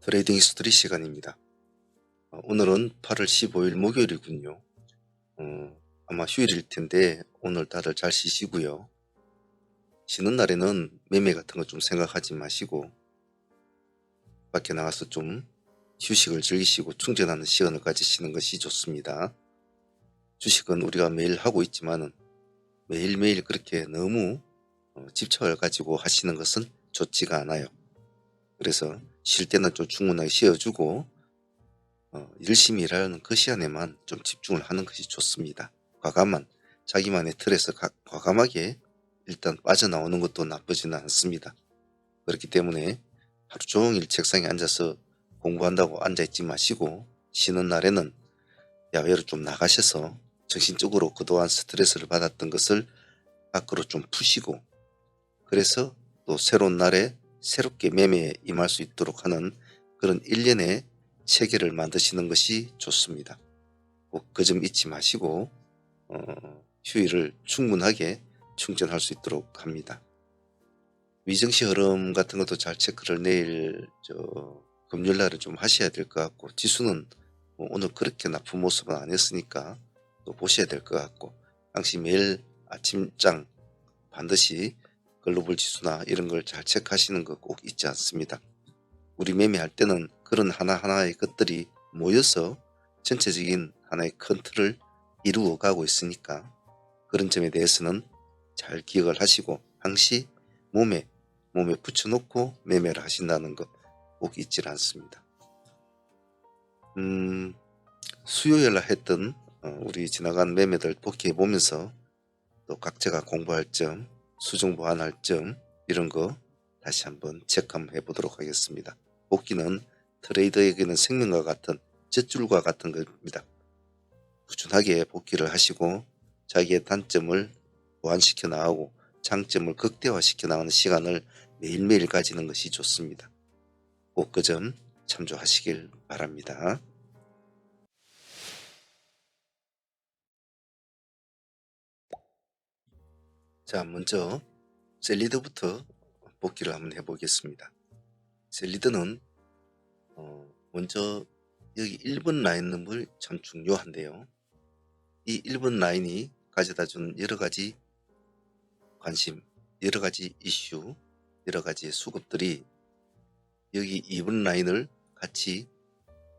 트레이딩 히스토리 시간입니다. 오늘은 8월 15일 목요일이군요. 아마 휴일일 텐데 오늘 다들 잘 쉬시고요. 쉬는 날에는 매매 같은 거 좀 생각하지 마시고 밖에 나가서 좀 휴식을 즐기시고 충전하는 시간을 가지시는 것이 좋습니다. 주식은 우리가 매일 하고 있지만은 매일매일 그렇게 너무 집착을 가지고 하시는 것은 좋지가 않아요. 그래서 쉴 때는 좀 충분하게 쉬어주고 열심히 일하는 그 시간에만 좀 집중을 하는 것이 좋습니다. 과감한 자기만의 틀에서 과감하게 일단 빠져나오는 것도 나쁘지는 않습니다. 그렇기 때문에 하루 종일 책상에 앉아서 공부한다고 앉아있지 마시고 쉬는 날에는 야외로 좀 나가셔서 정신적으로 그동안 스트레스를 받았던 것을 밖으로 좀 푸시고 그래서 또 새로운 날에 새롭게 매매에 임할 수 있도록 하는 그런 일련의 체계를 만드시는 것이 좋습니다. 꼭 그 점 잊지 마시고 휴일을 충분하게 충전할 수 있도록 합니다. 위증시 흐름 같은 것도 잘 체크를 내일 금요일날은 좀 하셔야 될 것 같고 지수는 오늘 그렇게 나쁜 모습은 아니었으니까 또 보셔야 될 것 같고 당시 매일 아침장 반드시 글로벌 지수나 이런 걸 잘 체크하시는 거 꼭 잊지 않습니다. 우리 매매할 때는 그런 하나하나의 것들이 모여서 전체적인 하나의 큰 틀을 이루어 가고 있으니까 그런 점에 대해서는 잘 기억을 하시고 항시 몸에 붙여놓고 매매를 하신다는 것 꼭 잊지 않습니다. 수요일날 했던 우리 지나간 매매들 복귀해 보면서 또 각자가 공부할 점, 수정 보완할 점 이런 거 다시 한번 체크 한번 해보도록 하겠습니다. 복귀는 트레이더에게는 생명과 같은 젖줄과 같은 겁니다. 꾸준하게 복귀를 하시고 자기의 단점을 보완시켜 나가고 장점을 극대화시켜 나가는 시간을 매일매일 가지는 것이 좋습니다. 꼭 그 점 참조하시길 바랍니다. 자, 먼저 셀리드부터 복귀를 한번 해보겠습니다. 셀리드는 먼저 여기 1번 라인 넘을 참 중요한데요. 이 1번 라인이 가져다준 여러가지 관심, 여러가지 이슈, 여러가지 수급들이 여기 2번 라인을 같이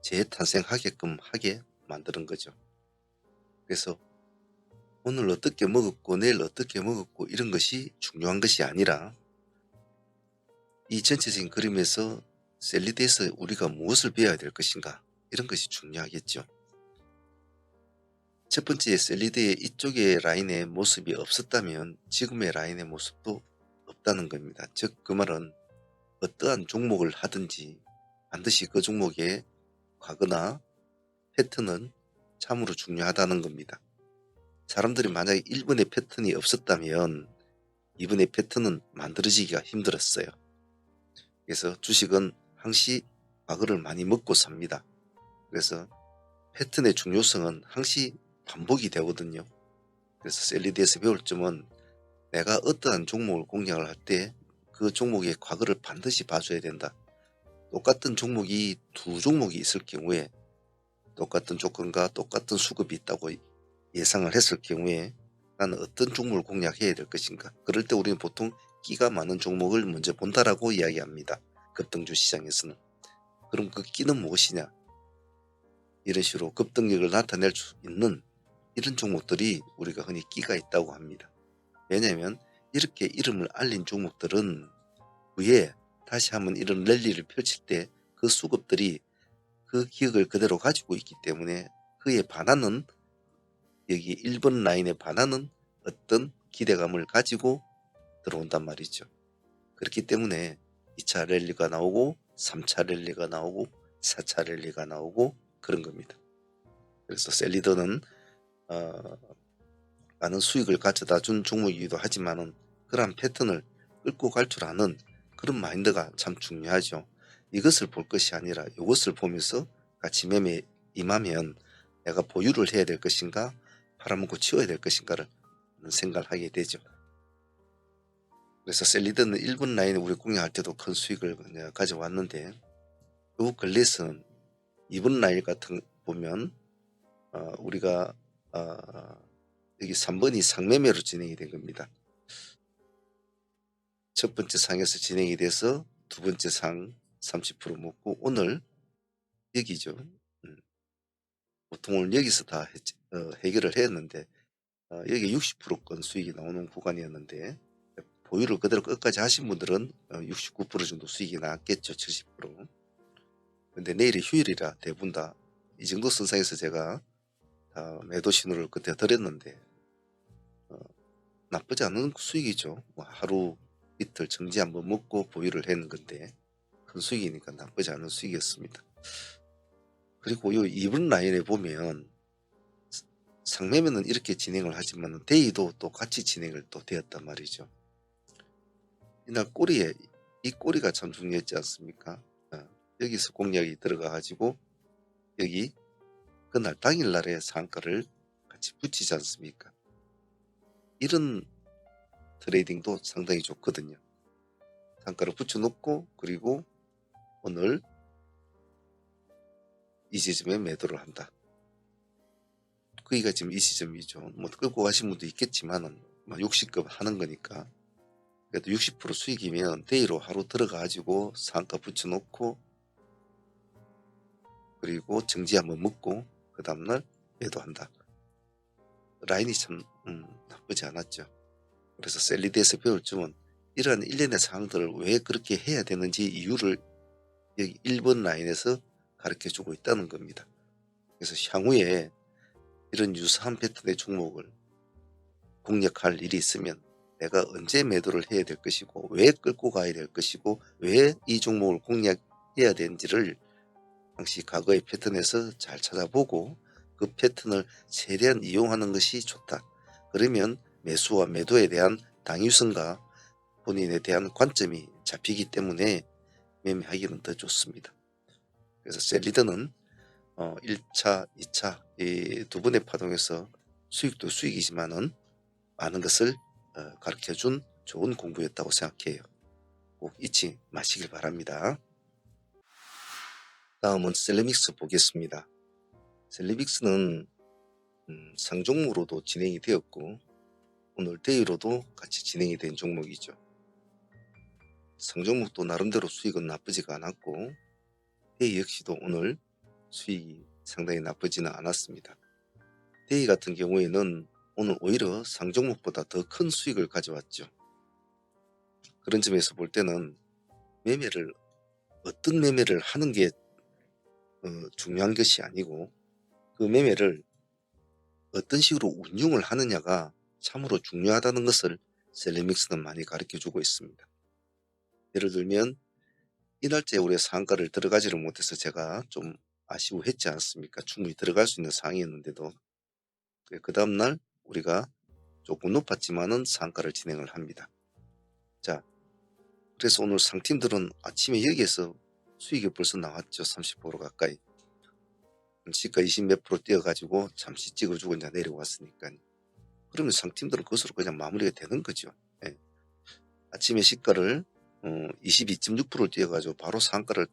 재탄생하게끔 하게 만드는 거죠. 그래서 오늘 어떻게 먹었고 내일 어떻게 먹었고 이런 것이 중요한 것이 아니라 이 전체적인 그림에서 셀리드에서 우리가 무엇을 배워야 될 것인가 이런 것이 중요하겠죠. 첫 번째 셀리드의 이쪽의 라인의 모습이 없었다면 지금의 라인의 모습도 없다는 겁니다. 즉 그 말은 어떠한 종목을 하든지 반드시 그 종목의 과거나 패턴은 참으로 중요하다는 겁니다. 사람들이 만약에 1번의 패턴이 없었다면 2번의 패턴은 만들어지기가 힘들었어요. 그래서 주식은 항시 과거를 많이 먹고 삽니다. 그래서 패턴의 중요성은 항시 반복이 되거든요. 그래서 셀리드에서 배울 점은 내가 어떠한 종목을 공략을 할 때 그 종목의 과거를 반드시 봐줘야 된다. 똑같은 종목이 두 종목이 있을 경우에 똑같은 조건과 똑같은 수급이 있다고 예상을 했을 경우에 나는 어떤 종목을 공략해야 될 것인가. 그럴 때 우리는 보통 끼가 많은 종목을 먼저 본다라고 이야기합니다. 급등주 시장에서는. 그럼 그 끼는 무엇이냐. 이런 식으로 급등력을 나타낼 수 있는 이런 종목들이 우리가 흔히 끼가 있다고 합니다. 왜냐하면 이렇게 이름을 알린 종목들은 후에 다시 한번 이런 랠리를 펼칠 때 그 수급들이 그 기억을 그대로 가지고 있기 때문에 그에 반하는 여기 1번 라인에 반하는 어떤 기대감을 가지고 들어온단 말이죠. 그렇기 때문에 2차 랠리가 나오고 3차 랠리가 나오고 4차 랠리가 나오고 그런 겁니다. 그래서 셀리더는 많은 수익을 가져다 준 종목이기도 하지만은 그러한 패턴을 끌고 갈 줄 아는 그런 마인드가 참 중요하죠. 이것을 볼 것이 아니라 이것을 보면서 같이 매매에 임하면 내가 보유를 해야 될 것인가 팔아먹고 치워야 될 것인가를 생각을 하게 되죠. 그래서 셀리드는 1번 라인에 우리 공략할 때도 큰 수익을 가져왔는데 요 근래에서는 이번 라인 같은 보면 우리가 여기 3번이 상매매로 진행이 된 겁니다. 첫 번째 상에서 진행이 돼서 두 번째 상 30% 먹고 오늘 여기죠. 보통 오늘 여기서 다 해결을 했는데 여기 60%건 수익이 나오는 구간이었는데 보유를 그대로 끝까지 하신 분들은 69% 정도 수익이 나왔겠죠. 70%. 근데 내일이 휴일이라 대부분 다 이 정도 선상에서 제가 다 매도 신호를 그때 드렸는데 나쁘지 않은 수익이죠. 뭐 하루 이틀 정지 한번 먹고 보유를 했는 건데 큰 수익이니까 나쁘지 않은 수익이었습니다. 그리고 요 이번 라인에 보면 상매매는 이렇게 진행을 하지만 데이도 또 같이 진행을 또 되었단 말이죠. 이날 꼬리에 이 꼬리가 참 중요했지 않습니까? 여기서 공략이 들어가 가지고 여기 그날 당일날의 상가를 같이 붙이지 않습니까? 이런 트레이딩도 상당히 좋거든요. 상가를 붙여놓고 그리고 오늘 이 지점에 매도를 한다. 거기가 지금 이 시점이죠. 뭐 끌고 가신 분도 있겠지만은 60급 하는 거니까 그래도 60% 수익이면 데이로 하루 들어가 가지고 상가 붙여놓고 그리고 정지 한번 먹고 그 다음날 매도한다. 라인이 참 나쁘지 않았죠. 그래서 셀리드에서 배울 점은 이러한 일련의 사항들을 왜 그렇게 해야 되는지 이유를 여기 1번 라인에서 가르쳐 주고 있다는 겁니다. 그래서 향후에 이런 유사한 패턴의 종목을 공략할 일이 있으면 내가 언제 매도를 해야 될 것이고 왜 끌고 가야 될 것이고 왜 이 종목을 공략해야 되는지를 당시 과거의 패턴에서 잘 찾아보고 그 패턴을 최대한 이용하는 것이 좋다. 그러면 매수와 매도에 대한 당위성과 본인에 대한 관점이 잡히기 때문에 매매하기는 더 좋습니다. 그래서 셀리드는 1차, 2차 이 두 번의 파동에서 수익도 수익이지만은 많은 것을 가르쳐준 좋은 공부였다고 생각해요. 꼭 잊지 마시길 바랍니다. 다음은 셀레믹스 보겠습니다. 셀레믹스는 상종으로도 진행이 되었고 오늘 데이로도 같이 진행이 된 종목이죠. 상종목도 나름대로 수익은 나쁘지가 않았고 데이 역시도 오늘 수익이 상당히 나쁘지는 않았습니다. 데이 같은 경우에는 오늘 오히려 상종목보다 더 큰 수익을 가져왔죠. 그런 점에서 볼 때는 매매를 어떤 매매를 하는 게 중요한 것이 아니고 그 매매를 어떤 식으로 운용을 하느냐가 참으로 중요하다는 것을 셀레믹스는 많이 가르쳐 주고 있습니다. 예를 들면 이날짜에 우리가 상한가를 들어가지를 못해서 제가 좀 아쉬워했지 않습니까? 충분히 들어갈 수 있는 상황이었는데도 그 다음날 우리가 조금 높았지만은 상한가를 진행을 합니다. 자, 그래서 오늘 상팀들은 아침에 여기에서 수익이 벌써 나왔죠. 30% 가까이. 시가 20 몇 프로 뛰어가지고 잠시 찍어주고 이제 내려왔으니까. 그러면 상팀들은 그것으로 그냥 마무리가 되는 거죠. 예. 아침에 시가를 22.6%를 뛰어가지고 바로 상가를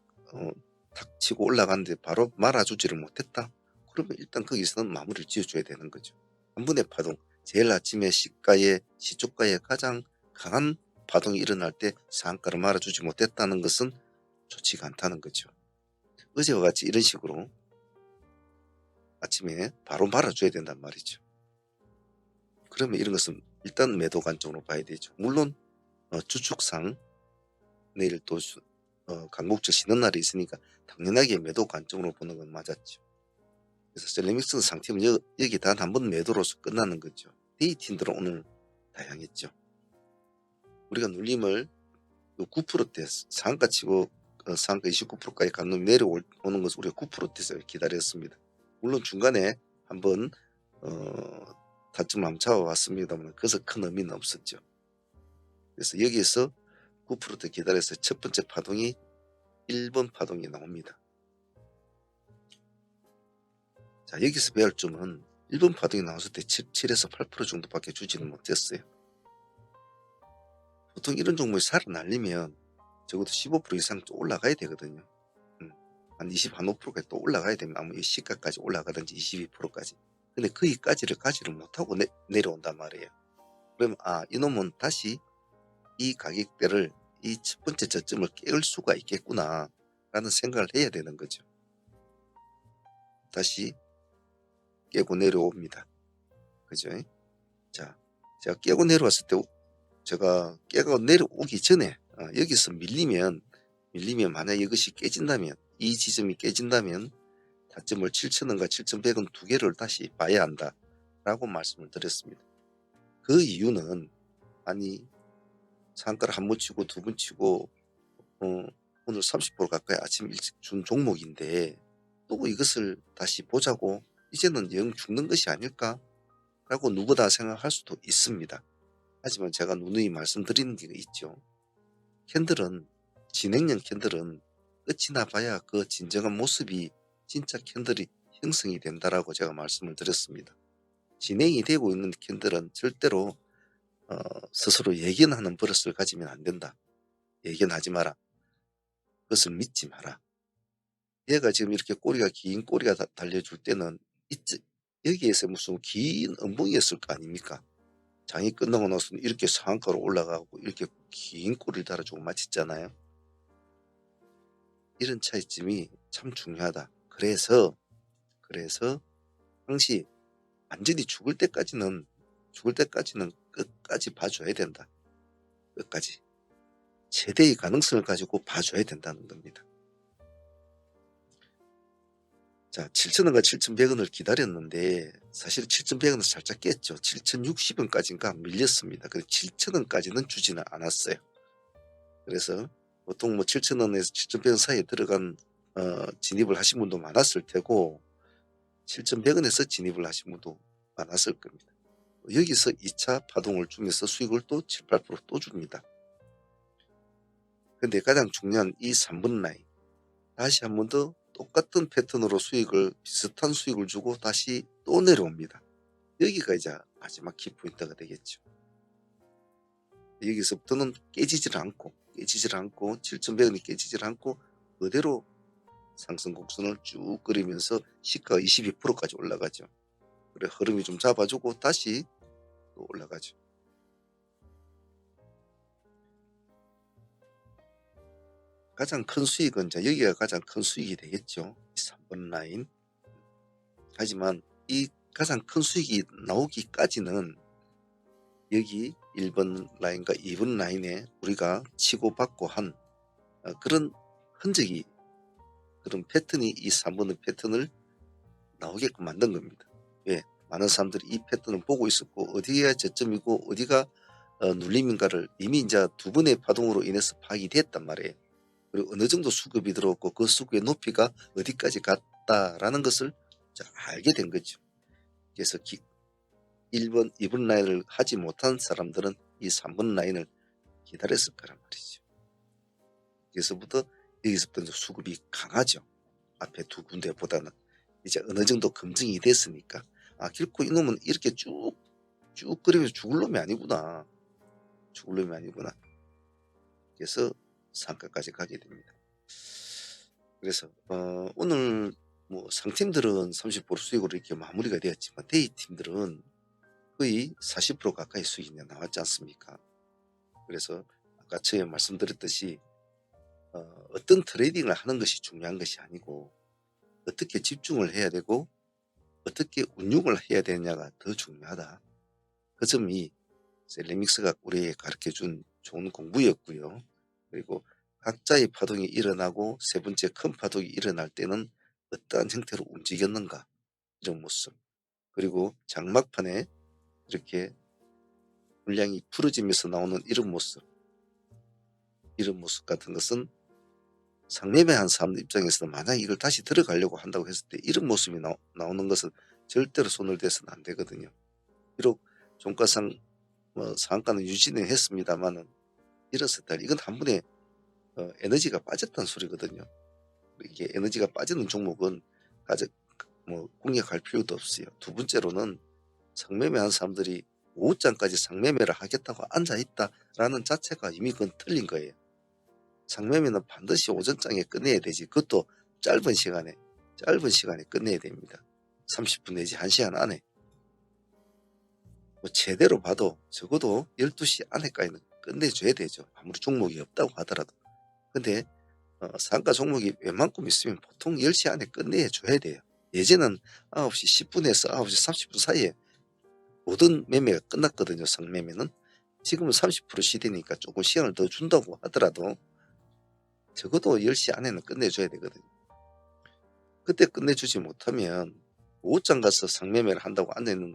탁 치고 올라가는데 바로 말아주지를 못했다. 그러면 일단 거기서는 마무리를 지어줘야 되는 거죠. 한 번의 파동, 제일 아침에 시초가에 가장 강한 파동이 일어날 때 상가를 말아주지 못했다는 것은 좋지가 않다는 거죠. 어제와 같이 이런 식으로 아침에 바로 말아줘야 된단 말이죠. 그러면 이런 것은 일단 매도 관점으로 봐야 되죠. 물론 주축상 내일 또 강국절 쉬는 날이 있으니까 당연하게 매도 관점으로 보는 건 맞았죠. 그래서 셀레믹스 상팀은 여기 단 한 번 매도로서 끝나는 거죠. 데이팀들은 오늘 다양했죠. 우리가 눌림을 9%대 상가 치고 상가 29%까지 간 놈이 내려오는 것을 우리가 9%대에서 기다렸습니다. 물론 중간에 한번 타점 한번 잡아왔습니다만 그래서 큰 의미는 없었죠. 그래서 여기에서 9%대 기다려서 첫 번째 파동이 1번 파동이 나옵니다. 자, 여기서 배울 점은 1번 파동이 나왔을 때 7에서 8% 정도밖에 주지는 못했어요. 보통 이런 종목이 살아날리면 적어도 15% 이상 좀 올라가야 되거든요. 한 25%까지 또 올라가야 됩니다. 아무 시가까지 올라가든지 22%까지. 근데 거기까지를 가지를 못하고 내려온단 말이에요. 그럼 이놈은 다시 이 가격대를 이 첫 번째 저점을 깨울 수가 있겠구나 라는 생각을 해야 되는 거죠. 다시 깨고 내려옵니다. 그죠? 자, 제가 깨고 내려왔을 때 제가 깨고 내려오기 전에 여기서 밀리면 만약 이것이 깨진다면, 이 지점이 깨진다면 타점을 7,000원과 7,100원 두 개를 다시 봐야 한다 라고 말씀을 드렸습니다. 그 이유는 상가를 한 번 치고 두 번 치고 오늘 30% 가까이 아침 일찍 준 종목인데 또 이것을 다시 보자고 이제는 영 죽는 것이 아닐까 라고 누구나 생각할 수도 있습니다. 하지만 제가 누누이 말씀드리는 게 있죠. 진행형 캔들은 끝이 나봐야 그 진정한 모습이 진짜 캔들이 형성이 된다라고 제가 말씀을 드렸습니다. 진행이 되고 있는 캔들은 절대로 스스로 예견하는 버릇을 가지면 안 된다. 예견하지 마라. 그것을 믿지 마라. 얘가 지금 이렇게 긴 꼬리가 달려줄 때는 여기에서 무슨 긴 음봉이었을 거 아닙니까? 장이 끝나고 나서는 이렇게 상한가로 올라가고 이렇게 긴 꼬리를 달아주고 마쳤잖아요. 이런 차이점이 참 중요하다. 그래서 항시 완전히 죽을 때까지는 끝까지 봐줘야 된다. 끝까지. 최대의 가능성을 가지고 봐줘야 된다는 겁니다. 자, 7,000원과 7,100원을 기다렸는데 사실 7,100원은 살짝 깼죠. 7,060원까지인가 밀렸습니다. 그래서 7,000원까지는 주지는 않았어요. 그래서 보통 7,000원에서 7,100원 사이에 들어간 진입을 하신 분도 많았을 테고 7,100원에서 진입을 하신 분도 많았을 겁니다. 여기서 2차 파동을 주면서 수익을 또 7, 8% 줍니다. 근데 가장 중요한 이 3번 라인 다시 한 번 더 똑같은 패턴으로 비슷한 수익을 주고 다시 또 내려옵니다. 여기가 이제 마지막 키포인트가 되겠죠. 여기서부터는 깨지질 않고 7,100원이 깨지질 않고 그대로 상승 곡선을 쭉 그리면서 시가가 22%까지 올라가죠. 그래 흐름이 좀 잡아주고 다시 또 올라가죠. 가장 큰 수익은 여기가 가장 큰 수익이 되겠죠. 3번 라인. 하지만 이 가장 큰 수익이 나오기까지는 여기 1번 라인과 2번 라인에 우리가 치고받고 한 그런 흔적이, 그런 패턴이 이 3번의 패턴을 나오게끔 만든 겁니다. 왜? 많은 사람들이 이 패턴을 보고 있었고 어디가 저점이고 어디가 눌림인가를 이미 이제 두 번의 파동으로 인해서 파악이 됐단 말이에요. 그리고 어느 정도 수급이 들어왔고 그 수급의 높이가 어디까지 갔다라는 것을 알게 된 거죠. 그래서 1번, 2번 라인을 하지 못한 사람들은 이 3번 라인을 기다렸을 거란 말이죠. 여기서부터 수급이 강하죠. 앞에 두 군데보다는 이제 어느 정도 검증이 됐으니까 결코 이놈은 이렇게 쭉 그리면서 죽을 놈이 아니구나. 그래서 상가까지 가게 됩니다. 그래서 오늘 상팀들은 30% 수익으로 이렇게 마무리가 되었지만 데이팀들은 거의 40% 가까이 수익이 나왔지 않습니까? 그래서 아까 처음에 말씀드렸듯이 어떤 트레이딩을 하는 것이 중요한 것이 아니고 어떻게 집중을 해야 되고 어떻게 운용을 해야 되느냐가 더 중요하다. 그 점이 셀레믹스가 우리에게 가르쳐준 좋은 공부였고요. 그리고 각자의 파동이 일어나고 세 번째 큰 파동이 일어날 때는 어떠한 형태로 움직였는가, 이런 모습, 그리고 장막판에 이렇게 물량이 풀어지면서 나오는 이런 모습 같은 것은 상매매한 사람들 입장에서는 만약 이걸 다시 들어가려고 한다고 했을 때 이런 모습이 나오는 것은 절대로 손을 대서는 안 되거든요. 비록 종가상 상한가는 유지는 했습니다만은 이런 스타일, 이건 한 번에 에너지가 빠졌다는 소리거든요. 이게 에너지가 빠지는 종목은 공략할 필요도 없어요. 두 번째로는 상매매한 사람들이 오후장까지 상매매를 하겠다고 앉아있다라는 자체가 이미 그건 틀린 거예요. 상매매는 반드시 오전장에 끝내야 되지. 그것도 짧은 시간에 끝내야 됩니다. 30분 내지 1시간 안에. 뭐 제대로 봐도 적어도 12시 안에까지는 끝내줘야 되죠. 아무리 종목이 없다고 하더라도. 근데 상가 종목이 웬만큼 있으면 보통 10시 안에 끝내줘야 돼요. 예전은 9시 10분에서 9시 30분 사이에 모든 매매가 끝났거든요. 상매매는. 지금은 30% 시대니까 조금 시간을 더 준다고 하더라도 적어도 10시 안에는 끝내줘야 되거든요. 그때 끝내주지 못하면 옷장 가서 상매매를 한다고 앉아있는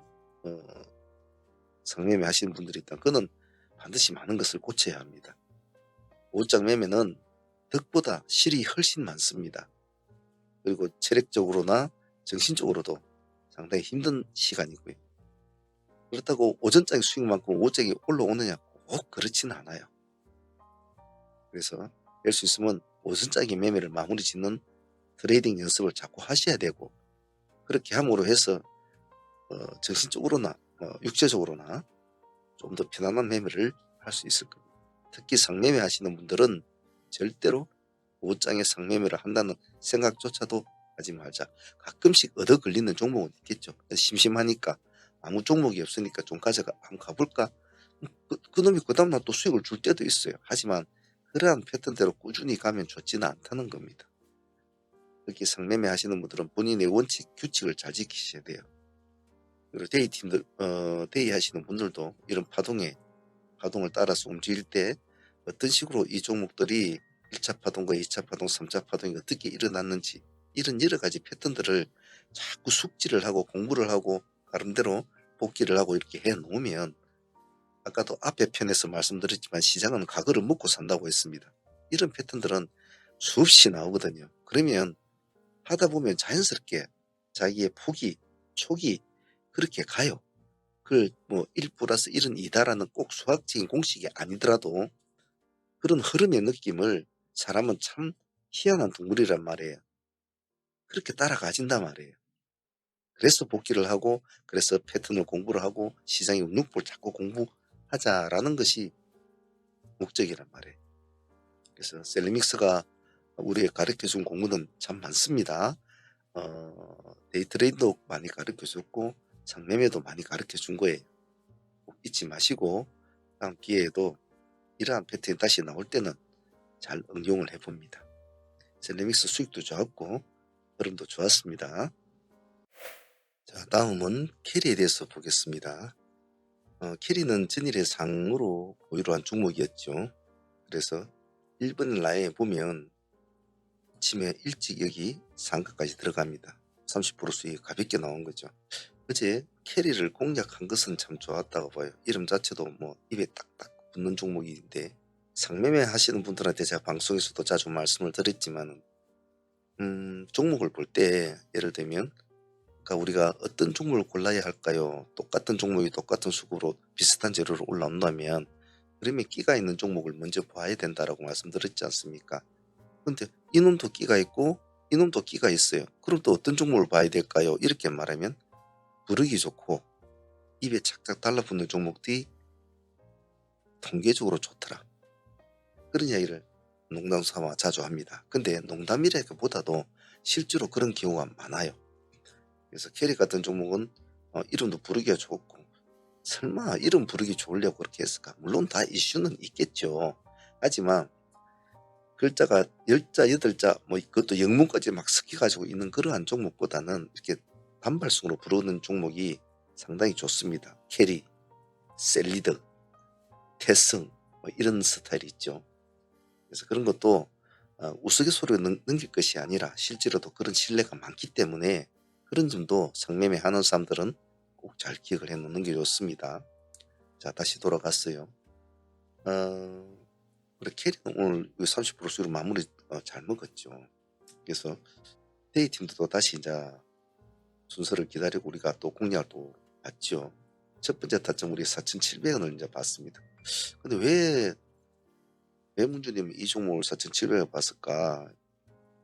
상매매 하시는 분들이 있다. 그는 반드시 많은 것을 고쳐야 합니다. 옷장 매매는 덕보다 실이 훨씬 많습니다. 그리고 체력적으로나 정신적으로도 상당히 힘든 시간이고요. 그렇다고 오전장의 수익만큼 오후장이 올라오느냐 꼭 그렇지는 않아요. 그래서 될 수 있으면 오전장의 매매를 마무리 짓는 트레이딩 연습을 자꾸 하셔야 되고, 그렇게 함으로 해서 정신적으로나 육체적으로나 좀 더 편안한 매매를 할 수 있을 겁니다. 특히 상매매 하시는 분들은 절대로 오후장에 상매매를 한다는 생각조차도 하지 말자. 가끔씩 얻어 걸리는 종목은 있겠죠. 심심하니까 아무 종목이 없으니까 좀 한번 가볼까? 그놈이 그 다음날 또 수익을 줄 때도 있어요. 하지만 그러한 패턴대로 꾸준히 가면 좋지는 않다는 겁니다. 특히 상매매 하시는 분들은 본인의 원칙, 규칙을 잘 지키셔야 돼요. 그리고 데이 하시는 분들도 이런 파동을 따라서 움직일 때 어떤 식으로 이 종목들이 1차 파동과 2차 파동, 3차 파동이 어떻게 일어났는지, 이런 여러 가지 패턴들을 자꾸 숙지를 하고 공부를 하고 나름대로 복기를 하고 이렇게 해 놓으면, 아까도 앞에 편에서 말씀드렸지만 시장은 과거를 먹고 산다고 했습니다. 이런 패턴들은 수없이 나오거든요. 그러면 하다 보면 자연스럽게 자기의 촉이 그렇게 가요. 그걸 뭐 1 플러스 1은 2다라는 꼭 수학적인 공식이 아니더라도 그런 흐름의 느낌을, 사람은 참 희한한 동물이란 말이에요. 그렇게 따라가진단 말이에요. 그래서 복기를 하고, 그래서 패턴을 공부를 하고, 시장의 운용법을 자꾸 공부하자라는 것이 목적이란 말이에요. 그래서 셀리믹스가 우리에게 가르쳐준 공부는 참 많습니다. 데이트레이드도 많이 가르쳐줬고 상매매도 많이 가르쳐준 거예요. 꼭 잊지 마시고 다음 기회에도 이러한 패턴이 다시 나올 때는 잘 응용을 해봅니다. 셀리믹스 수익도 좋았고 흐름도 좋았습니다. 자, 다음은 캐리에 대해서 보겠습니다. 캐리는 전일의 상으로 보유를 한 종목이었죠. 그래서 1번 라인에 보면 아침에 일찍 여기 상가까지 들어갑니다. 30% 수익 가볍게 나온 거죠. 어제 캐리를 공략한 것은 참 좋았다고 봐요. 이름 자체도 뭐 입에 딱딱 붙는 종목인데, 상매매 하시는 분들한테 제가 방송에서도 자주 말씀을 드렸지만 종목을 볼 때 예를 들면, 그러니까 우리가 어떤 종목을 골라야 할까요? 똑같은 종목이 똑같은 수급으로 비슷한 재료로 올라온다면 그러면 끼가 있는 종목을 먼저 봐야 된다라고 말씀드렸지 않습니까? 근데 이놈도 끼가 있고 이놈도 끼가 있어요. 그럼 또 어떤 종목을 봐야 될까요? 이렇게 말하면 부르기 좋고 입에 착착 달라붙는 종목들이 통계적으로 좋더라, 그런 이야기를 농담 삼아 자주 합니다. 근데 농담이라기보다도 실제로 그런 경우가 많아요. 그래서 캐리 같은 종목은 이름도 부르기가 좋고, 설마 이름 부르기 좋으려고 그렇게 했을까? 물론 다 이슈는 있겠죠. 하지만 글자가 10자 8자 뭐 그것도 영문까지 막 섞여가지고 있는 그러한 종목보다는 이렇게 단발성으로 부르는 종목이 상당히 좋습니다. 캐리, 셀리드, 태승 뭐 이런 스타일이 있죠. 그래서 그런 것도 우스갯소리로 넘길 것이 아니라 실제로도 그런 신뢰가 많기 때문에 그런 점도 상매매 하는 사람들은 꼭 잘 기억을 해 놓는 게 좋습니다. 자, 다시 돌아갔어요. 우리 캐리는 오늘 30% 수익으로 마무리 잘 먹었죠. 그래서 데이팀도 또 다시 이제 순서를 기다리고 우리가 또 공략을 또 봤죠. 첫 번째 타점 우리 4,700원을 이제 봤습니다. 근데 왜 문주님 이 종목을 4,700원 봤을까?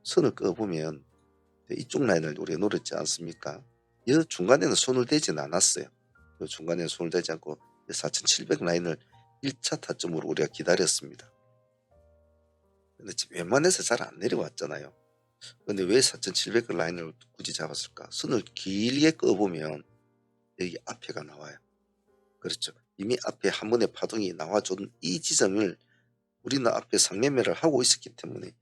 선을 그어보면 이쪽 라인을 우리가 노렸지 않습니까? 이 중간에는 손을 대진 않았어요. 이 중간에는 손을 대지 않고 4,700 라인을 1차 타점으로 우리가 기다렸습니다. 근데 웬만해서 잘 안 내려왔잖아요. 근데 왜 4,700그 라인을 굳이 잡았을까? 선을 길게 꺼보면 여기 앞에가 나와요. 그렇죠. 이미 앞에 한 번의 파동이 나와준 이 지점을 우리는 앞에 상매매를 하고 있었기 때문에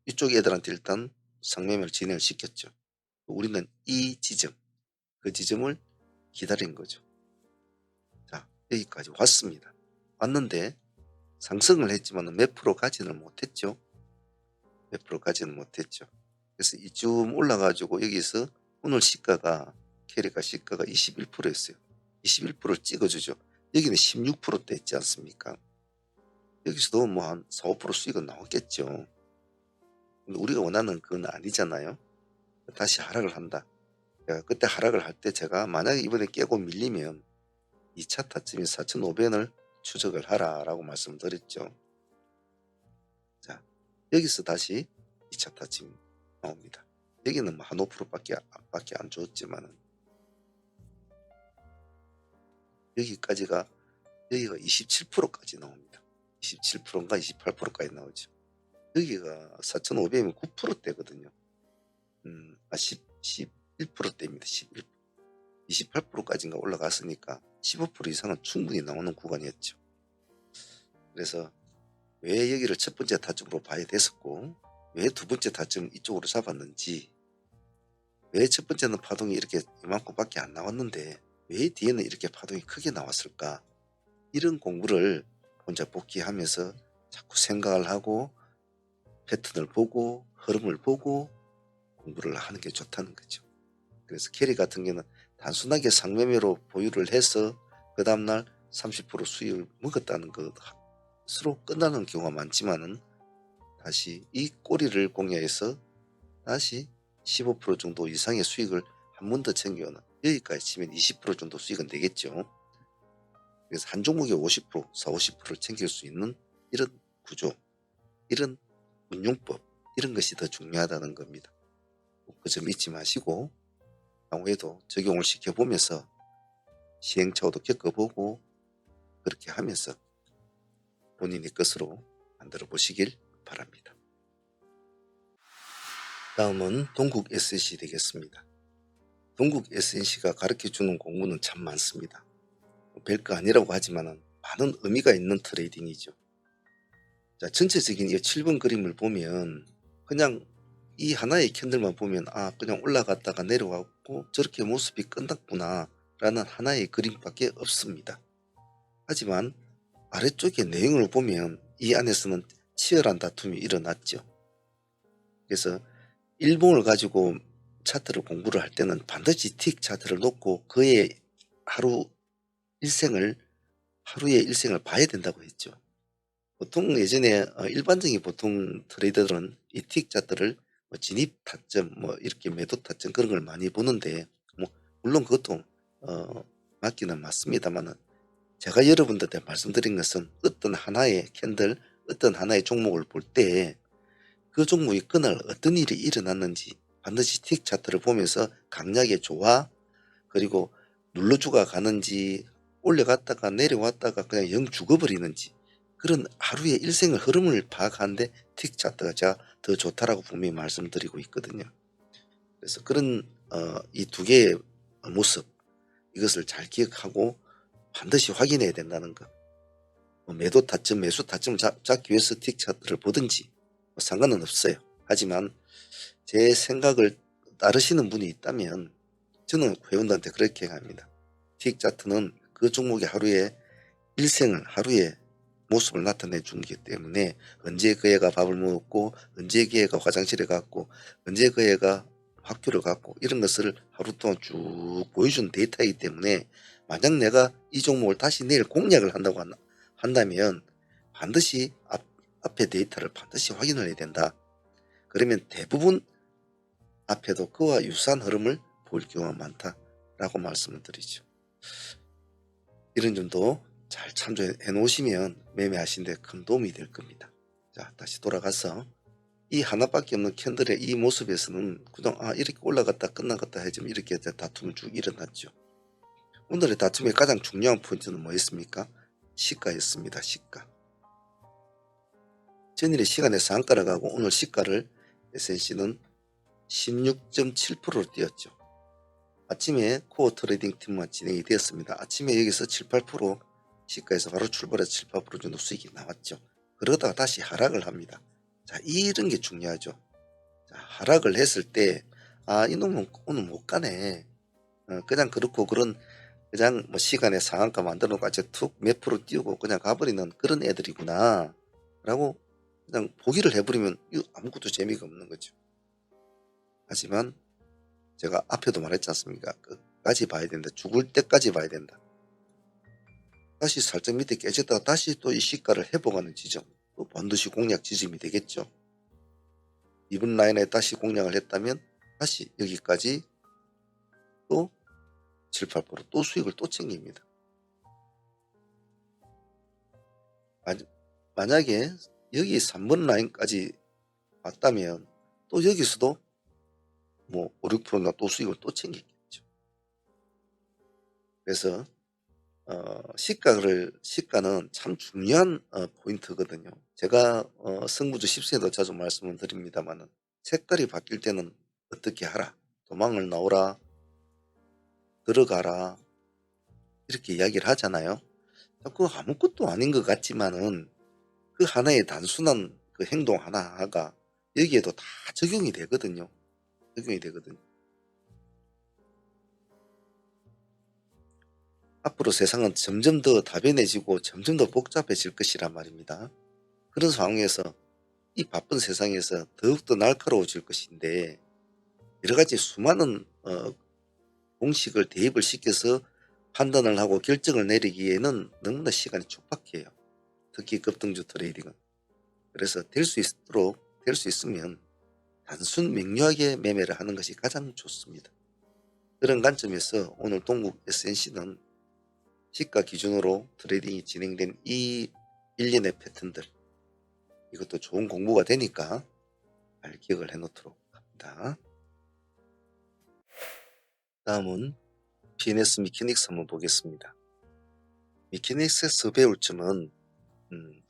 이쪽 애들한테 일단 상매매를 진행을 시켰죠. 우리는 이 지점, 그 지점을 기다린 거죠. 자, 여기까지 왔습니다. 왔는데 상승을 했지만 몇 프로 가지는 못했죠. 몇 프로 가지는 못했죠. 그래서 이쯤 올라가지고 여기서 오늘 시가가 캐리가 시가가 21%였어요. 21%를 찍어주죠. 여기는 16%대 있지 않습니까? 여기서도 뭐 한 4, 5% 수익은 나왔겠죠. 근데 우리가 원하는 그건 아니잖아요. 다시 하락을 한다. 제가 그때 하락을 할 때 제가 만약에 이번에 깨고 밀리면 2차 타점이 4,500원을 추적을 하라라고 말씀드렸죠. 자, 여기서 다시 2차 타점이 나옵니다. 여기는 뭐 한 5%밖에 안 줬지만은 여기가 27%까지 나옵니다. 27%인가 28%까지 나오죠. 여기가 4,500이면 9%대거든요. 11%대입니다. 11%. 28%까지인가 올라갔으니까 15% 이상은 충분히 나오는 구간이었죠. 그래서 왜 여기를 첫 번째 타점으로 봐야 됐었고, 왜 두 번째 타점 이쪽으로 잡았는지, 왜 첫 번째는 파동이 이렇게 이만큼밖에 안 나왔는데 왜 뒤에는 이렇게 파동이 크게 나왔을까? 이런 공부를 혼자 복귀하면서 자꾸 생각을 하고 패턴을 보고 흐름을 보고 공부를 하는 게 좋다는 거죠. 그래서 캐리 같은 경우는 단순하게 상매매로 보유를 해서 그 다음날 30% 수익을 먹었다는 것으로 끝나는 경우가 많지만은 다시 이 꼬리를 공략해서 다시 15% 정도 이상의 수익을 한 번 더 챙겨오는, 여기까지 치면 20% 정도 수익은 되겠죠. 그래서 한 종목에 50%, 40, 50%를 챙길 수 있는 이런 구조, 이런 운용법, 이런 것이 더 중요하다는 겁니다. 그 점 잊지 마시고 향후에도 적용을 시켜보면서 시행착오도 겪어보고 그렇게 하면서 본인의 것으로 만들어 보시길 바랍니다. 다음은 동국 SNC 되겠습니다. 동국 SNC가 가르쳐주는 공부는 참 많습니다. 별거 아니라고 하지만 많은 의미가 있는 트레이딩이죠. 자, 전체적인 이 7번 그림을 보면 그냥 이 하나의 캔들만 보면 그냥 올라갔다가 내려왔고 저렇게 모습이 끝났구나 라는 하나의 그림밖에 없습니다. 하지만 아래쪽의 내용을 보면 이 안에서는 치열한 다툼이 일어났죠. 그래서 일봉을 가지고 차트를 공부를 할 때는 반드시 틱 차트를 놓고 그의 하루의 일생을 봐야 된다고 했죠. 보통 예전에 일반적인 보통 트레이더들은 이 틱 차트를 진입 타점 이렇게 매도 타점 그런 걸 많이 보는데 물론 그것도 맞기는 맞습니다만은 제가 여러분들한테 말씀드린 것은 어떤 하나의 캔들, 어떤 하나의 종목을 볼 때 그 종목이 그날 어떤 일이 일어났는지 반드시 틱 차트를 보면서 강약의 조화, 그리고 눌러주가 가는지 올려갔다가 내려왔다가 그냥 영 죽어버리는지 그런 하루의 일생의 흐름을 파악하는데 틱 차트가 제가 더 좋다라고 분명히 말씀드리고 있거든요. 그래서 그런 이 두 개의 모습, 이것을 잘 기억하고 반드시 확인해야 된다는 것. 매도 타점, 매수 타점을 잡기 위해서 틱 차트를 보든지 상관은 없어요. 하지만 제 생각을 따르시는 분이 있다면 저는 회원들한테 그렇게 합니다. 틱 차트는 그 종목의 하루의 일생을, 하루의 모습을 나타내 주기 때문에 언제 그 애가 밥을 먹었고 언제 그 애가 화장실에 갔고 언제 그 애가 학교를 갔고 이런 것을 하루 동안 쭉 보여주는 데이터이기 때문에 만약 내가 이 종목을 다시 내일 공략을 한다고 한다면 반드시 앞에 데이터를 반드시 확인을 해야 된다. 그러면 대부분 앞에도 그와 유사한 흐름을 볼 경우가 많다라고 말씀을 드리죠. 이런 점도 잘 참조해 놓으시면 매매하시는 데 큰 도움이 될 겁니다. 자, 다시 돌아가서 이 하나밖에 없는 캔들의 이 모습에서는 그동안 이렇게 올라갔다 끝나갔다 해지면 이렇게 다툼이 쭉 일어났죠. 오늘의 다툼의 가장 중요한 포인트는 뭐였습니까? 시가였습니다. 시가. 전일의 시간에 상가를 가고 오늘 시가를 SNC는 16.7%로 뛰었죠. 아침에 코어 트레이딩 팀만 진행이 되었습니다. 아침에 여기서 7, 8% 시가에서 바로 출발해서 7, 8% 정도 수익이 나왔죠. 그러다가 다시 하락을 합니다. 자, 이런 게 중요하죠. 자, 하락을 했을 때, 아, 이놈은 오늘 못 가네. 그냥 그렇고 그냥 뭐 시간에 상한가 만들어 놓고 툭 몇 프로 띄우고 그냥 가버리는 그런 애들이구나. 라고 그냥 포기를 해버리면 아무것도 재미가 없는 거죠. 하지만 제가 앞에도 말했지 않습니까? 끝까지 봐야 된다. 죽을 때까지 봐야 된다. 다시 살짝 밑에 깨졌다가 다시 또 이 시가를 회복하는 지점, 또 반드시 공략 지점이 되겠죠. 이번 라인에 다시 공략을 했다면 다시 여기까지 또 7, 8%또 수익을 또 챙깁니다. 만약에 여기 3번 라인까지 왔다면 또 여기서도 뭐 5, 6%나 또 수익을 또 챙기겠죠. 그래서 시가는 참 중요한 포인트거든요. 제가 승부주 10세도 자주 말씀을 드립니다만 색깔이 바뀔 때는 어떻게 하라, 도망을 나오라, 들어가라 이렇게 이야기를 하잖아요. 그거 아무것도 아닌 것 같지만은 그 하나의 단순한 그 행동 하나가 여기에도 다 적용이 되거든요. 앞으로 세상은 점점 더 다변해지고 점점 더 복잡해질 것이란 말입니다. 그런 상황에서 이 바쁜 세상에서 더욱더 날카로워질 것인데 여러 가지 수많은 공식을 대입을 시켜서 판단을 하고 결정을 내리기에는 너무나 시간이 촉박해요. 특히 급등주 트레이딩은. 그래서 될 수 있으면 단순 명료하게 매매를 하는 것이 가장 좋습니다. 그런 관점에서 오늘 동국 SNC는 시가 기준으로 트레이딩이 진행된 이 일련의 패턴들, 이것도 좋은 공부가 되니까 잘 기억을 해놓도록 합니다. 다음은 PNS 미케닉스 한번 보겠습니다. 미케닉스에서 배울 점은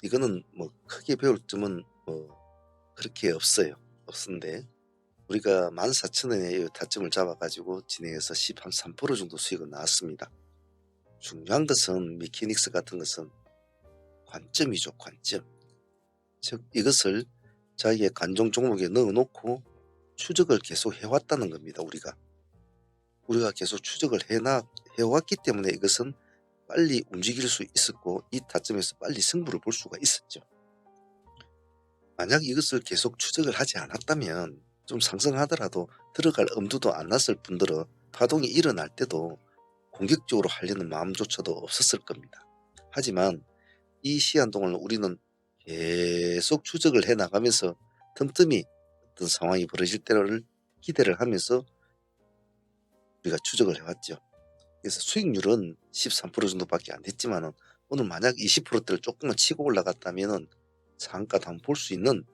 이거는 뭐 크게 배울 점은 뭐 그렇게 없는데 우리가 14,000원의 타점을 잡아가지고 진행해서 13% 정도 수익은 나왔습니다. 중요한 것은 미케닉스 같은 것은 관점이죠. 관점. 즉 이것을 자기의 관종 종목에 넣어놓고 추적을 계속 해왔다는 겁니다. 우리가 계속 추적을 해왔기 때문에 이것은 빨리 움직일 수 있었고 이 타점에서 빨리 승부를 볼 수가 있었죠. 만약 이것을 계속 추적을 하지 않았다면 좀 상승하더라도 들어갈 엄두도 안 났을 뿐더러 파동이 일어날 때도 공격적으로 하려는 마음조차도 없었을 겁니다. 하지만 이 시한 동안 우리는 계속 추적을 해 나가면서 틈틈이 어떤 상황이 벌어질 때를 기대를 하면서 우리가 추적을 해왔죠. 그래서 수익률은 13% 정도밖에 안 됐지만 오늘 만약 20%대를 조금만 치고 올라갔다면 상한가도 한번 볼 수 있는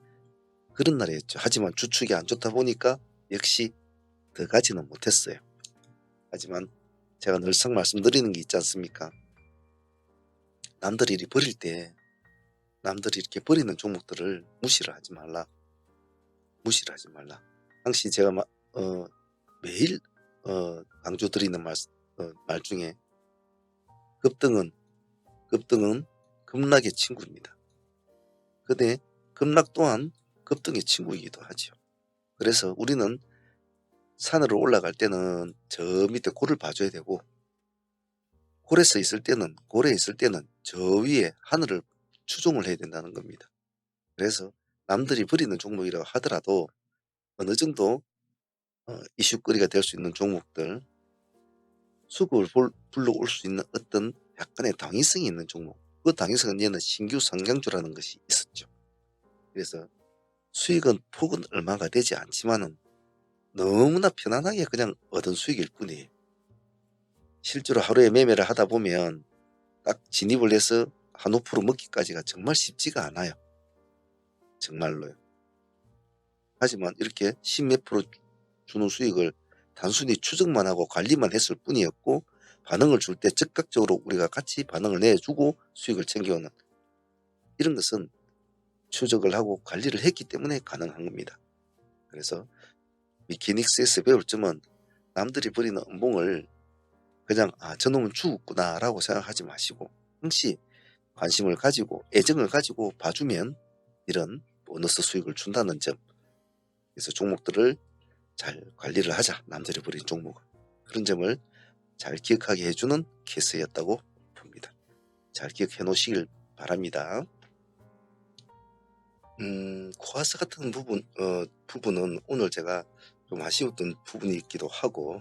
그런 날이었죠. 하지만 주축이 안 좋다 보니까 역시 더 가지는 못했어요. 하지만 제가 늘상 말씀드리는 게 있지 않습니까? 남들이 이렇게 버리는 종목들을 무시를 하지 말라. 당시 제가 매일 강조드리는 말 중에 급등은 급락의 친구입니다. 근데 급락 또한 급등의 친구이기도 하죠. 그래서 우리는 산으로 올라갈 때는 저 밑에 골을 봐줘야 되고 고래에 있을 때는 저 위에 하늘을 추종을 해야 된다는 겁니다. 그래서 남들이 버리는 종목이라고 하더라도 어느 정도 이슈거리가 될 수 있는 종목들, 수급을 불러올 수 있는 어떤 약간의 당위성이 있는 종목, 그 당위성은 얘는 신규 상장주라는 것이 있었죠. 그래서 수익은 폭은 얼마가 되지 않지만은 너무나 편안하게 그냥 얻은 수익일 뿐이에요. 실제로 하루에 매매를 하다 보면 딱 진입을 해서 한 5% 먹기까지가 정말 쉽지가 않아요. 정말로요. 하지만 이렇게 10몇 프로 주는 수익을 단순히 추적만 하고 관리만 했을 뿐이었고 반응을 줄 때 즉각적으로 우리가 같이 반응을 내주고 수익을 챙겨오는 이런 것은 추적을 하고 관리를 했기 때문에 가능한 겁니다. 그래서 미키닉스에서 배울 점은 남들이 벌이는 음봉을 그냥 저놈은 죽었구나 라고 생각하지 마시고 항시 관심을 가지고 애정을 가지고 봐주면 이런 보너스 수익을 준다는 점. 그래서 종목들을 잘 관리를 하자. 남들이 벌인 종목은. 그런 점을 잘 기억하게 해주는 케이스였다고 봅니다. 잘 기억해 놓으시길 바랍니다. 코아스 같은 부분은 오늘 제가 좀 아쉬웠던 부분이 있기도 하고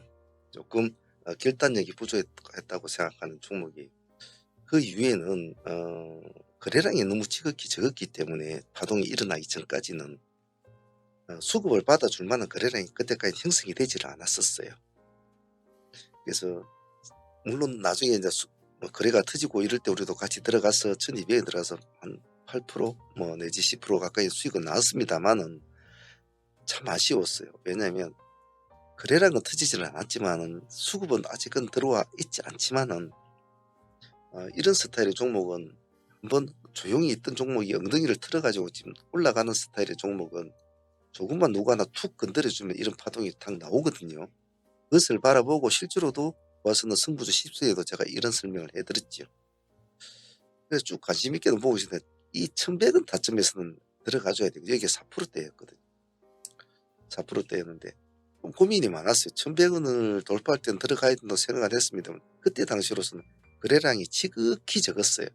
조금 결단력이 부족했다고 생각하는 종목이, 그 이유에는 거래량이 너무 지극히 적었기 때문에 파동이 일어나기 전까지는 수급을 받아줄 만한 거래량이 그때까지 형성이 되지를 않았었어요. 그래서 물론 나중에 이제 거래가 터지고 이럴 때 우리도 같이 들어가서 1200에 들어가서 한 8% 내지 10% 가까이 수익은 나왔습니다만은 참 아쉬웠어요. 왜냐하면 거래량은 터지지는 않았지만은 수급은 아직은 들어와 있지 않지만은 이런 스타일의 종목은 한번 조용히 있던 종목이 엉덩이를 틀어가지고 지금 올라가는 스타일의 종목은 조금만 누구 하나 툭 건드려주면 이런 파동이 탁 나오거든요. 그것을 바라보고 실제로도 와서는 승부주 10수에도 제가 이런 설명을 해드렸죠. 그래서 쭉 관심 있게는 보고 있는데 이 1100원 타점에서는 들어가줘야 되고 여기가 4%대였거든요. 4%대였는데 고민이 많았어요. 1100원을 돌파할 때는 들어가야 된다고 생각을 했습니다만 그때 당시로서는 거래량이 지극히 적었어요.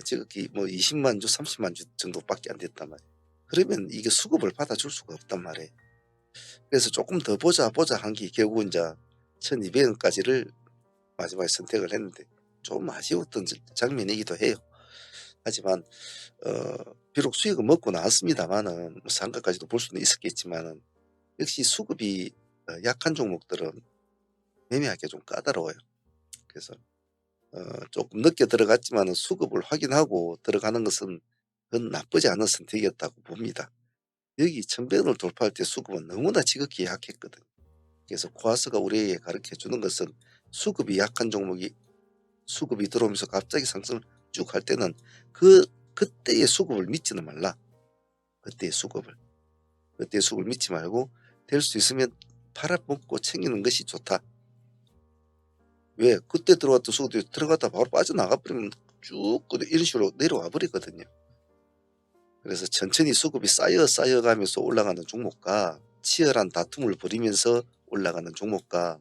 지극히 20만 주 30만 주 정도밖에 안 됐단 말이에요. 그러면 이게 수급을 받아줄 수가 없단 말이에요. 그래서 조금 더 보자 한 게 결국 이제 1200원까지를 마지막에 선택을 했는데 좀 아쉬웠던 장면이기도 해요. 하지만 비록 수익은 먹고 나왔습니다만은 상가까지도 볼 수는 있었겠지만은 역시 수급이 약한 종목들은 매매하기가 좀 까다로워요. 그래서 조금 늦게 들어갔지만은 수급을 확인하고 들어가는 것은 그건 나쁘지 않은 선택이었다고 봅니다. 여기 1100원을 돌파할 때 수급은 너무나 지극히 약했거든. 그래서 코아스가 우리에게 가르쳐 주는 것은 수급이 약한 종목이 수급이 들어오면서 갑자기 상승을 쭉 할 때는 그때의 수급을 믿지는 말라. 그때의 수급을 믿지 말고 될 수 있으면 팔아먹고 챙기는 것이 좋다. 왜? 그때 들어왔던 수급이 들어갔다 바로 빠져나가 버리면 쭉 이런 식으로 내려와 버리거든요. 그래서 천천히 수급이 쌓여가면서 올라가는 종목과 치열한 다툼을 벌이면서 올라가는 종목과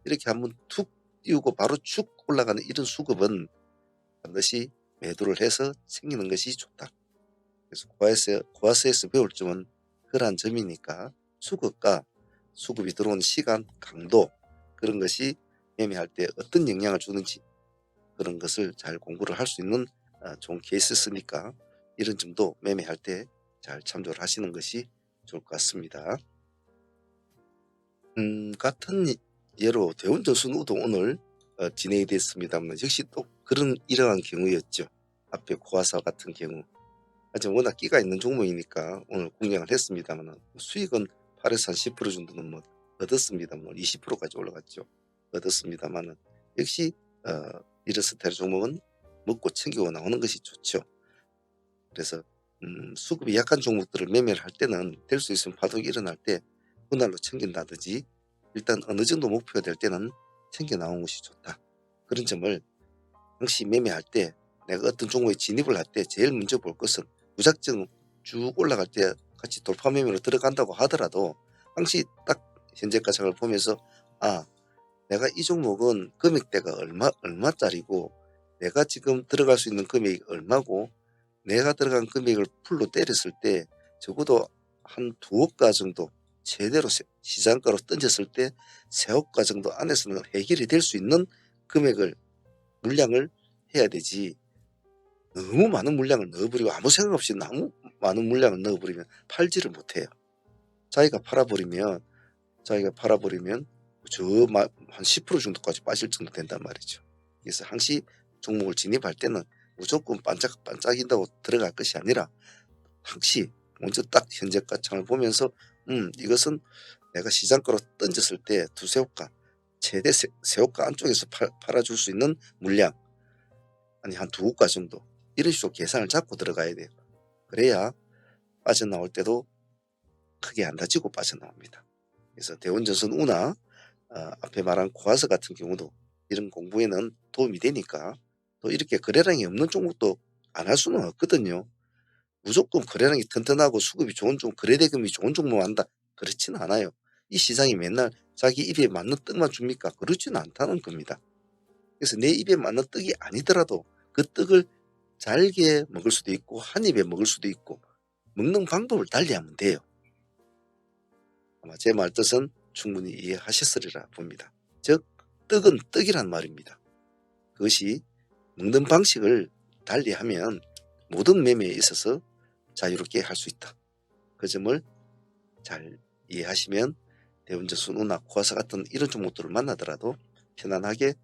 이렇게 한번 툭 띄우고 바로 쭉 올라가는 이런 수급은 반드시 매도를 해서 챙기는 것이 좋다. 그래서 코아스에서 배울 점은 그러한 점이니까 수급과 수급이 들어오는 시간, 강도 그런 것이 매매할 때 어떤 영향을 주는지 그런 것을 잘 공부를 할 수 있는 좋은 케이스였으니까 이런 점도 매매할 때 잘 참조를 하시는 것이 좋을 것 같습니다. 같은 예로 대운전순우도 오늘 진행이 됐습니다만 역시 또 이러한 경우였죠. 앞에 코아사 같은 경우. 하지만 워낙 끼가 있는 종목이니까 오늘 공략을 했습니다만 수익은 8에서 한 10% 정도는 얻었습니다만 20%까지 올라갔죠. 얻었습니다만 역시 이런 스타일의 종목은 먹고 챙기고 나오는 것이 좋죠. 그래서 수급이 약한 종목들을 매매를 할 때는 될 수 있으면 파동이 일어날 때 분할로 챙긴다든지 일단 어느 정도 목표가 될 때는 챙겨 나오는 것이 좋다. 그런 점을 항시 매매할 때 내가 어떤 종목에 진입을 할 때 제일 먼저 볼 것은 무작정 쭉 올라갈 때 같이 돌파 매매로 들어간다고 하더라도 항시 딱 현재가 장을 보면서 내가 이 종목은 금액대가 얼마짜리고 내가 지금 들어갈 수 있는 금액이 얼마고 내가 들어간 금액을 풀로 때렸을 때 적어도 한 2억가 정도 제대로 시장가로 던졌을 때 3억가 정도 안에서는 해결이 될 수 있는 금액을 물량을 해야 되지 너무 많은 물량을 넣어버리고 아무 생각 없이 너무 많은 물량을 넣어버리면 팔지를 못해요. 자기가 팔아버리면 한 10% 정도까지 빠질 정도 된단 말이죠. 그래서 항시 종목을 진입할 때는 무조건 반짝반짝인다고 들어갈 것이 아니라 항시 먼저 딱 현재가 장을 보면서 이것은 내가 시장가로 던졌을 때 두세 호가 최대 세 호가 안쪽에서 팔아줄 수 있는 물량 아니 한 2호가 정도 이런 식으로 계산을 잡고 들어가야 돼요. 그래야 빠져나올 때도 크게 안 다치고 빠져나옵니다. 그래서 대원전선 우나 앞에 말한 코아서 같은 경우도 이런 공부에는 도움이 되니까, 또 이렇게 거래량이 없는 종목도 안 할 수는 없거든요. 무조건 거래량이 튼튼하고 수급이 좋은 종목, 거래대금이 좋은 종목 한다, 그렇지는 않아요. 이 시장이 맨날 자기 입에 맞는 떡만 줍니까? 그렇지는 않다는 겁니다. 그래서 내 입에 맞는 떡이 아니더라도 그 떡을 잘게 먹을 수도 있고 한 입에 먹을 수도 있고, 먹는 방법을 달리하면 돼요. 아마 제 말 뜻은 충분히 이해하셨으리라 봅니다. 즉 떡은 떡이란 말입니다. 그것이 먹는 방식을 달리하면 모든 매매에 있어서 자유롭게 할 수 있다. 그 점을 잘 이해하시면 대운전선 우나 코아사 같은 이런 종목들을 만나더라도 편안하게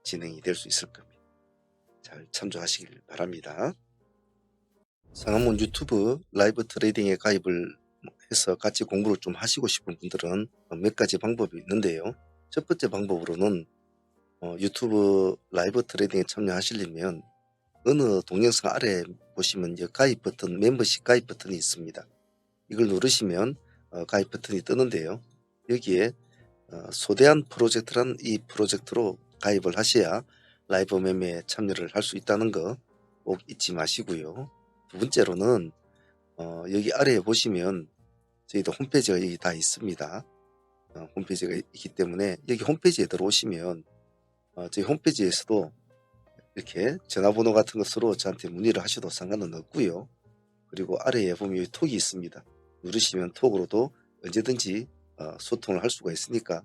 진행이 될 수 있을 겁니다. 잘 참조하시길 바랍니다. 상한문 유튜브 라이브 트레이딩에 가입을 해서 같이 공부를 좀 하시고 싶은 분들은 몇 가지 방법이 있는데요. 첫 번째 방법으로는 유튜브 라이브 트레이딩에 참여하시려면 어느 동영상 아래 보시면 이제 가입 버튼, 멤버십 가입 버튼이 있습니다. 이걸 누르시면 가입 버튼이 뜨는데요. 여기에 소대한 프로젝트란 이 프로젝트로 가입을 하셔야 라이브 매매에 참여를 할 수 있다는 거 꼭 잊지 마시고요. 두 번째로는 여기 아래에 보시면 저희도 홈페이지가 여기 다 있습니다. 홈페이지가 있기 때문에 여기 홈페이지에 들어오시면 저희 홈페이지에서도 이렇게 전화번호 같은 것으로 저한테 문의를 하셔도 상관은 없고요. 그리고 아래에 보면 여기 톡이 있습니다. 누르시면 톡으로도 언제든지 소통을 할 수가 있으니까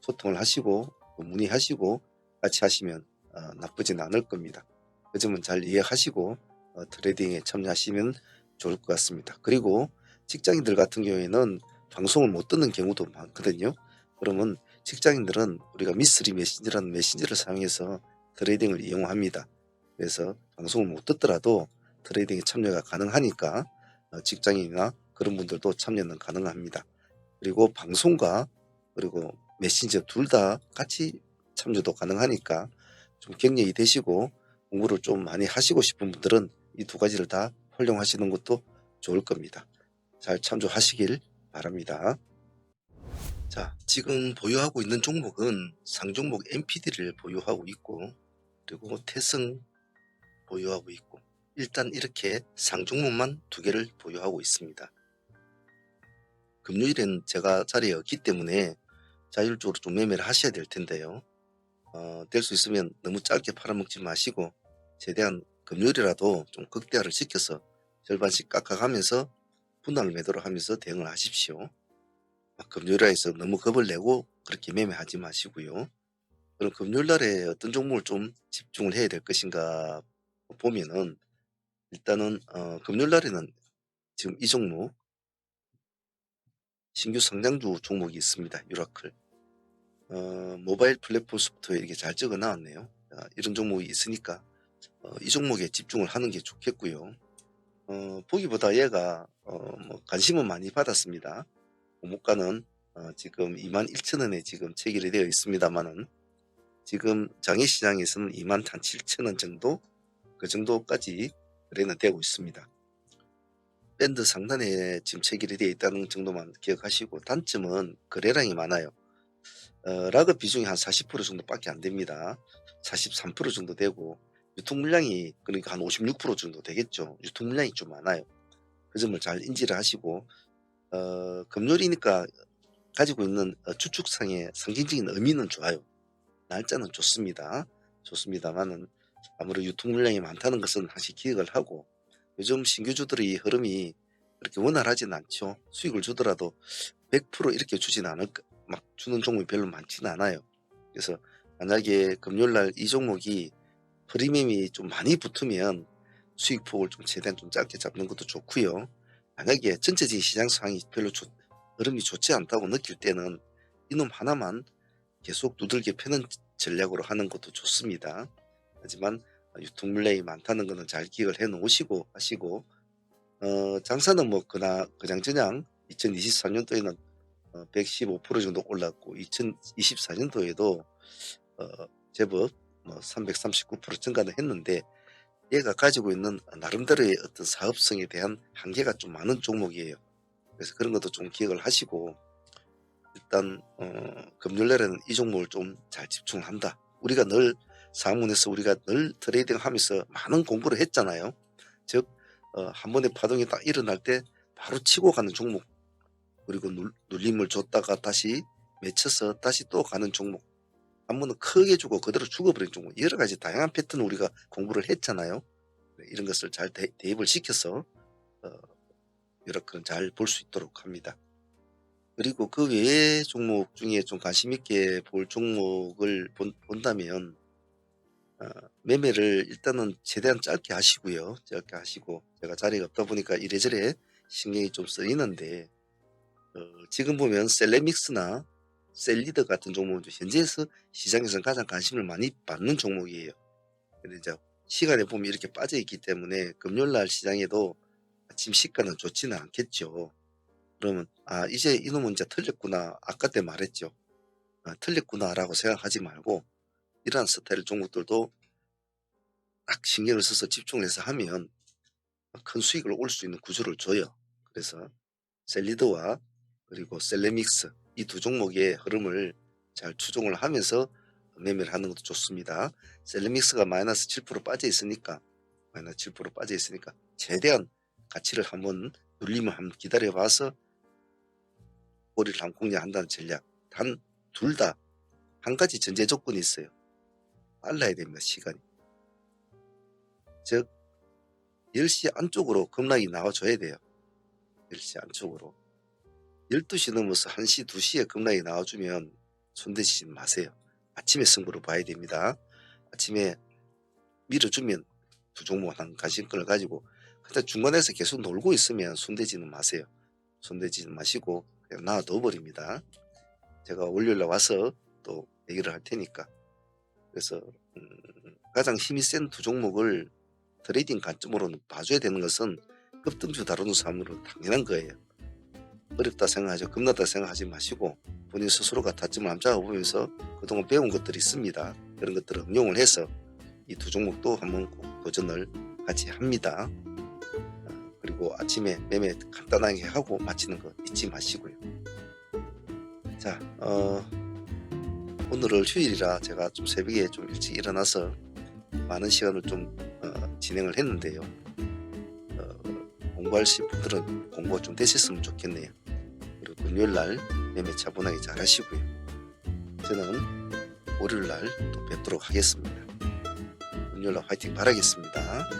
소통을 하시고 문의하시고 같이 하시면 나쁘진 않을 겁니다. 그 점은 잘 이해하시고 트레이딩에 참여하시면 좋을 것 같습니다. 그리고 직장인들 같은 경우에는 방송을 못 듣는 경우도 많거든요. 그러면 직장인들은 우리가 미스리 메신저라는 메신저를 사용해서 트레이딩을 이용합니다. 그래서 방송을 못 듣더라도 트레이딩에 참여가 가능하니까 직장인이나 그런 분들도 참여는 가능합니다. 그리고 방송과 그리고 메신저 둘 다 같이 참여도 가능하니까 좀 격려이 되시고 공부를 좀 많이 하시고 싶은 분들은 이 두 가지를 다 활용하시는 것도 좋을 겁니다. 잘 참조하시길 바랍니다. 자, 지금 보유하고 있는 종목은 상종목 MPD를 보유하고 있고, 그리고 태성 보유하고 있고, 일단 이렇게 상종목만 두 개를 보유하고 있습니다. 금요일엔 제가 자리에 없기 때문에 자율적으로 좀 매매를 하셔야 될 텐데요. 될 수 있으면 너무 짧게 팔아먹지 마시고 최대한 금요일이라도 좀 극대화를 시켜서 절반씩 깎아가면서 분할 매도를 하면서 대응을 하십시오. 금요일에 해서 너무 겁을 내고 그렇게 매매하지 마시고요. 그럼 금요일날에 어떤 종목을 좀 집중을 해야 될 것인가 보면은, 일단은 금요일날에는 지금 이 종목 신규 상장주 종목이 있습니다. 유라클. 모바일 플랫폼 소프트웨어 이렇게 잘 적어 놨네요. 이런 종목이 있으니까 이 종목에 집중을 하는 게 좋겠고요. 보기보다 얘가 뭐 관심은 많이 받았습니다. 목가는 지금 21,000원에 지금 체결이 되어 있습니다만은 지금 장외시장에서는 21,700원 정도, 그 정도까지 거래는 되고 있습니다. 밴드 상단에 지금 체결이 되어 있다는 정도만 기억하시고, 단점은 거래량이 많아요. 락업 비중이 한 40% 정도밖에 안 됩니다. 43% 정도 되고, 유통 물량이 그러니까 한 56% 정도 되겠죠. 유통 물량이 좀 많아요. 그 점을 잘 인지를 하시고, 금요일이니까 가지고 있는 추측상의 상징적인 의미는 좋아요. 날짜는 좋습니다. 좋습니다만은 아무래도 유통 물량이 많다는 것은 다시 기억을 하고, 요즘 신규주들의 흐름이 그렇게 원활하지는 않죠. 수익을 주더라도 100% 이렇게 주지는 않을, 막 주는 종목이 별로 많지는 않아요. 그래서 만약에 금요일날 이 종목이 프리미엄이 좀 많이 붙으면 수익폭을 좀 최대한 좀 짧게 잡는 것도 좋고요. 만약에 전체적인 시장 상황이 별로 흐름이 좋지 않다고 느낄 때는 이놈 하나만 계속 두들겨 패는 전략으로 하는 것도 좋습니다. 하지만 유통 물량이 많다는 것은 잘 기억을 해 놓으시고 하시고, 장사는 뭐 그냥저냥 2024년도에는 115% 정도 올랐고, 2024년도에도 제법 뭐 339% 증가는 했는데, 얘가 가지고 있는 나름대로의 어떤 사업성에 대한 한계가 좀 많은 종목이에요. 그래서 그런 것도 좀 기억을 하시고 일단 금요일날에는 이 종목을 좀 잘 집중을 한다. 우리가 늘 사문에서 우리가 늘 트레이딩 하면서 많은 공부를 했잖아요. 즉 한 번에 파동이 딱 일어날 때 바로 치고 가는 종목, 그리고 눌림을 줬다가 다시 맺혀서 다시 또 가는 종목, 한 번은 크게 주고 그대로 죽어버린 종목, 여러 가지 다양한 패턴 우리가 공부를 했잖아요. 이런 것을 잘 대입을 시켜서 이렇게 잘 볼 수 있도록 합니다. 그리고 그 외의 종목 중에 좀 관심 있게 볼 종목을 본다면 매매를 일단은 최대한 짧게 하시고요. 짧게 하시고, 제가 자리가 없다 보니까 이래저래 신경이 좀 쓰이는데 지금 보면 셀레믹스나 셀리더 같은 종목은 현재에서 시장에서는 가장 관심을 많이 받는 종목이에요. 근데 이제 시간에 보면 이렇게 빠져 있기 때문에 금요일날 시장에도 아침 시가는 좋지는 않겠죠. 그러면 이제 이놈은 이제 틀렸구나, 아까 때 말했죠. 틀렸구나 라고 생각하지 말고 이러한 스타일 종목들도 딱 신경을 써서 집중을 해서 하면 큰 수익을 올 수 있는 구조를 줘요. 그래서 셀리더와 그리고 셀레믹스, 이 두 종목의 흐름을 잘 추종을 하면서 매매를 하는 것도 좋습니다. 셀레믹스가 마이너스 7% 빠져 있으니까 최대한 가치를 한번 눌림을 한번 기다려 봐서 꼬리를 한번 공략한다는 전략. 단 둘 다 한 가지 전제 조건이 있어요. 빨라야 됩니다. 시간이. 즉 10시 안쪽으로 급락이 나와줘야 돼요. 10시 안쪽으로. 12시 넘어서 1시, 2시에 급락이 나와주면 손대시지 마세요. 아침에 승부를 봐야 됩니다. 아침에 밀어주면 두 종목 한 관심권을 가지고 그때 중간에서 계속 놀고 있으면 손대지는 마세요. 손대지는 마시고 그냥 놔둬 버립니다. 제가 월요일에 와서 또 얘기를 할 테니까. 그래서 가장 힘이 센 두 종목을 트레이딩 관점으로는 봐줘야 되는 것은 급등주 다루는 사람으로 당연한 거예요. 어렵다 생각하죠. 겁나다 생각하지 마시고 본인 스스로가 타점을 한번 잡아보면서 그동안 배운 것들이 있습니다. 그런 것들을 응용을 해서 이 두 종목도 한번 꼭 도전을 같이 합니다. 그리고 아침에 매매 간단하게 하고 마치는 거 잊지 마시고요. 자, 오늘은 휴일이라 제가 좀 새벽에 좀 일찍 일어나서 많은 시간을 좀 진행을 했는데요. 공부하실 분들은 공부가 좀 되셨으면 좋겠네요. 그리고 금요일날 매매 차분하게 잘 하시고요. 저는 월요일날 또 뵙도록 하겠습니다. 금요일날 화이팅 바라겠습니다.